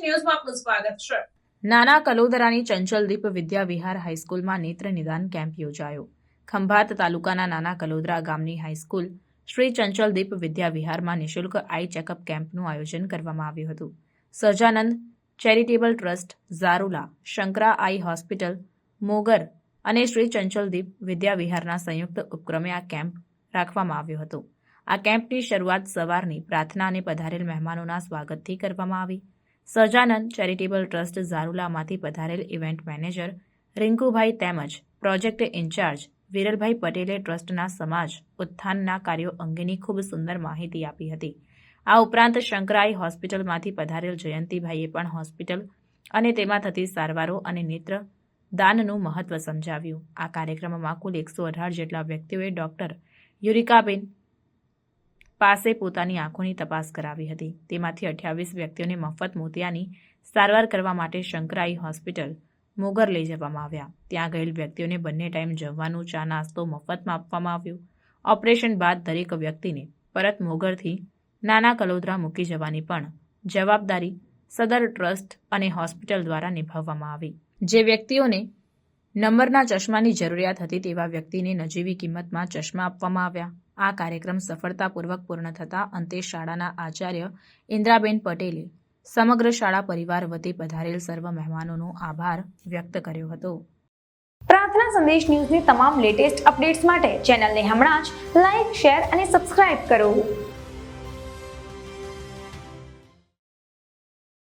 ન્યૂઝમાં આપનું સ્વાગત છે। નાના કલોદરાની ચંચલદીપ વિદ્યા વિહાર હાઈસ્કૂલમાં નેત્ર નિદાન કેમ્પ યોજાયો। ખંભાત તાલુકાના નાના કલોદરા ગામની હાઈસ્કૂલ શ્રી ચંચલદીપ વિદ્યા વિહારમાં નિઃશુલ્ક આઈ ચેકઅપ કેમ્પનું આયોજન કરવામાં આવ્યું હતું। Sahajanand charitable trust, Jharula, Shankara eye hospital, Mogar અને શ્રી ચંચલદીપ વિદ્યા વિહારના સંયુક્ત ઉપક્રમે આ કેમ્પ રાખવામાં આવ્યો હતો। આ કેમ્પની શરૂઆત સવારની પ્રાર્થના અને પધારેલ મહેમાનોના સ્વાગતથી કરવામાં આવી। સહજાનંદ ચેરિટેબલ ટ્રસ્ટ ઝારુલામાંથી પધારેલ ઇવેન્ટ મેનેજર રિંકુભાઈ તેમજ પ્રોજેક્ટ ઇન્ચાર્જ વિરલભાઈ પટેલે ટ્રસ્ટના સમાજ ઉત્થાનના કાર્યો અંગેની ખૂબ સુંદર માહિતી આપી હતી। આ ઉપરાંત શંકરાઈ હોસ્પિટલમાંથી પધારેલ જયંતિભાઈએ પણ હોસ્પિટલ અને તેમાં થતી સારવારો અને નેત્ર દાનનું મહત્વ સમજાવ્યું। આ કાર્યક્રમમાં કુલ 118 જેટલા વ્યક્તિઓએ ડોક્ટર યુરિકાબેન પાસે પોતાની આંખોની તપાસ કરાવી હતી। તેમાંથી 28 વ્યક્તિઓને મફત મોતિયાની સારવાર કરવા માટે શંકરાઈ હોસ્પિટલ મોગર લઈ જવામાં આવ્યા। ત્યાં ગયેલ વ્યક્તિઓને બંને ટાઈમ જમવાનું, ચા નાસ્તો મફતમાં આપવામાં આવ્યો। ઓપરેશન બાદ દરેક વ્યક્તિને પરત મોગરથી નાના કલોદરા મૂકી જવાની પણ જવાબદારી સદર ટ્રસ્ટ અને હોસ્પિટલ દ્વારા નિભાવવામાં આવી। જે વ્યક્તિઓને નંબરના ચશ્માની જરૂરિયાત હતી તેવા વ્યક્તિને નજીવી કિંમતમાં ચશ્મા આપવામાં આવ્યા। આ કાર્યક્રમ સફળતાપૂર્વક પૂર્ણ થતાં અંતે શાળાના આચાર્ય ઇન્દ્રાબેન પટેલે સમગ્ર શાળા પરિવાર વતી પધારેલ સર્વ મહેમાનોનો આભાર વ્યક્ત કર્યો હતો। પ્રાર્થના સંદેશ ન્યૂઝની તમામ લેટેસ્ટ અપડેટ્સ માટે ચેનલને હમણાં જ લાઇક, શેર અને સબસ્ક્રાઇબ કરો।